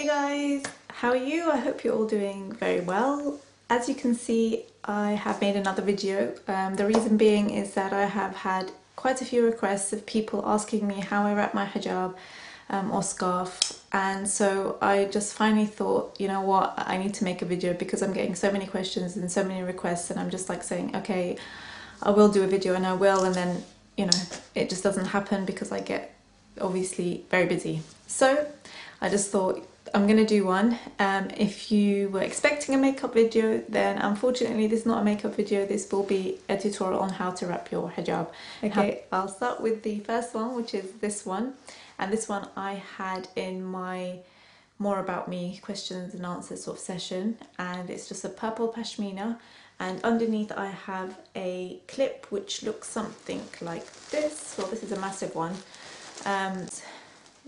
Hey guys, how are you? I hope you're all doing very well. As you can see, I have made another video. The reason being is that I have had quite a few requests of people asking me how I wrap my hijab or scarf, and so I just finally thought, you know what, I need to make a video because I'm getting so many questions and so many requests, and I'm just like saying, okay, I will do a video, and I will, and then, you know, it just doesn't happen because I get obviously very busy. So I just thought I'm gonna do one. If you were expecting a makeup video, then unfortunately this is not a makeup video. This will be a tutorial on how to wrap your hijab. Okay, I'll start with the first one, which is this one, and this one I had in my more about me questions and answers sort of session, and it's just a purple pashmina, and underneath I have a clip which looks something like this. Well, this is a massive one,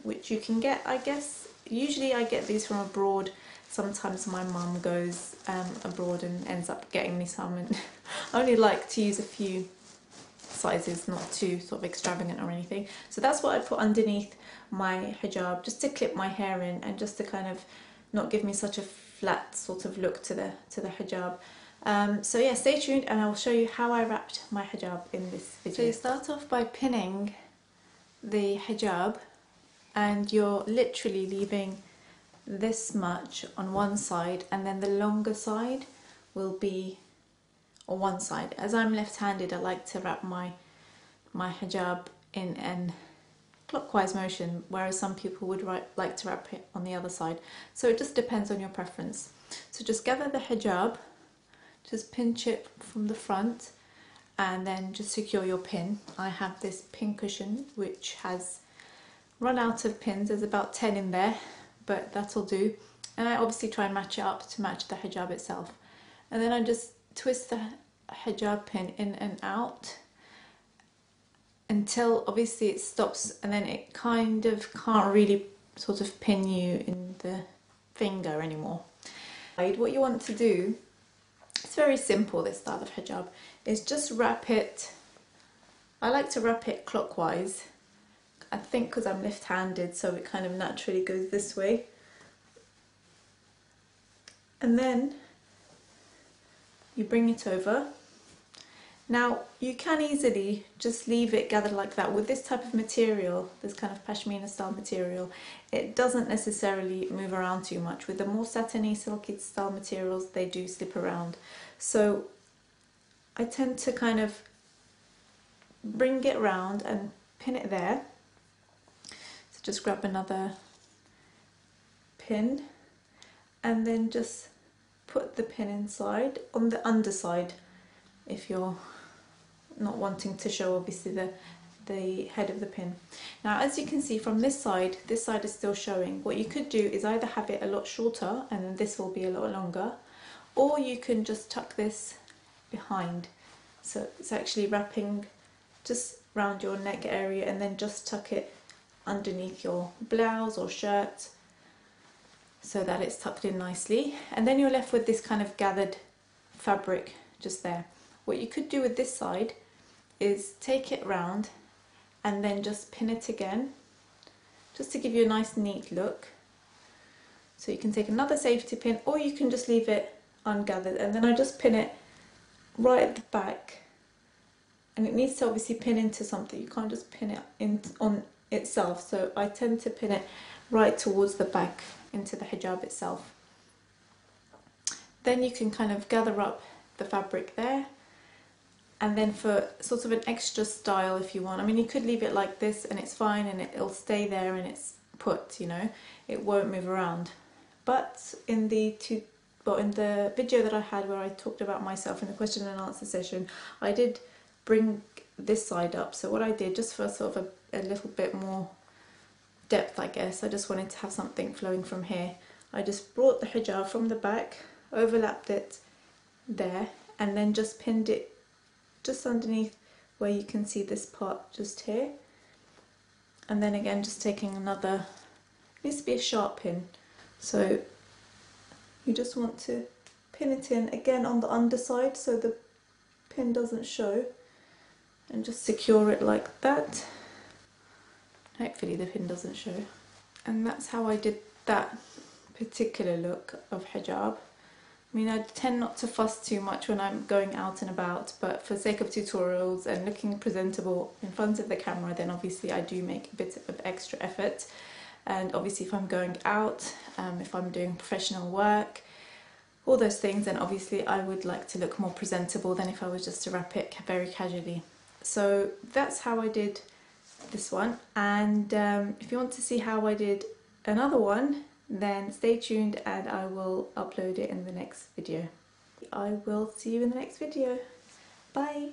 which you can get, I guess. Usually I get these from abroad. Sometimes my mum goes abroad and ends up getting me some, and I only like to use a few sizes, not too sort of extravagant or anything. So that's what I put underneath my hijab, just to clip my hair in and just to kind of not give me such a flat sort of look to the hijab. So yeah, stay tuned and I'll show you how I wrapped my hijab in this video. So you start off by pinning the hijab, and you're literally leaving this much on one side, and then the longer side will be on one side. As I'm left-handed, I like to wrap my hijab in an clockwise motion, whereas some people would like to wrap it on the other side. So it just depends on your preference. So just gather the hijab, just pinch it from the front, and then just secure your pin. I have this pin cushion which has run out of pins. There's about 10 in there, but that'll do. And I obviously try and match it up to match the hijab itself. And then I just twist the hijab pin in and out until obviously it stops, and then it kind of can't really sort of pin you in the finger anymore. What you want to do, it's very simple, this style of hijab, is just wrap it. I like to wrap it clockwise, I think because I'm left-handed, so it kind of naturally goes this way. And then you bring it over. Now you can easily just leave it gathered like that. With this type of material, this kind of pashmina style material, it doesn't necessarily move around too much. With the more satiny, silky style materials, they do slip around. So I tend to kind of bring it round and pin it there. So just grab another pin and then just put the pin inside on the underside, if you're not wanting to show obviously the head of the pin. Now as you can see from this side is still showing. What you could do is either have it a lot shorter and then this will be a lot longer, or you can just tuck this behind. So it's actually wrapping just around your neck area, and then just tuck it underneath your blouse or shirt so that it's tucked in nicely. And then you're left with this kind of gathered fabric just there. What you could do with this side is take it round and then just pin it again, just to give you a nice neat look. So you can take another safety pin, or you can just leave it ungathered, and then I just pin it right at the back, and it needs to obviously pin into something. You can't just pin it on itself, so I tend to pin it right towards the back into the hijab itself. Then you can kind of gather up the fabric there, and then for sort of an extra style, if you want, I mean, you could leave it like this and it's fine, and it'll stay there and it's put, you know, it won't move around. But in the video that I had where I talked about myself in the question and answer session, I did bring this side up. So what I did, just for sort of a little bit more depth, I guess, I just wanted to have something flowing from here. I just brought the hijab from the back, overlapped it there, and then just pinned it just underneath where you can see this part just here. And then again, just taking another, it needs to be a sharp pin, so you just want to pin it in again on the underside so the pin doesn't show, and just secure it like that. Hopefully the pin doesn't show. And that's how I did that particular look of hijab. I mean, I tend not to fuss too much when I'm going out and about, but for sake of tutorials and looking presentable in front of the camera, then obviously I do make a bit of extra effort. And obviously if I'm going out, if I'm doing professional work, all those things, then obviously I would like to look more presentable than if I was just to wrap it very casually. So that's how I did this one, and if you want to see how I did another one, then stay tuned and I will upload it in the next video. I will see you in the next video. Bye!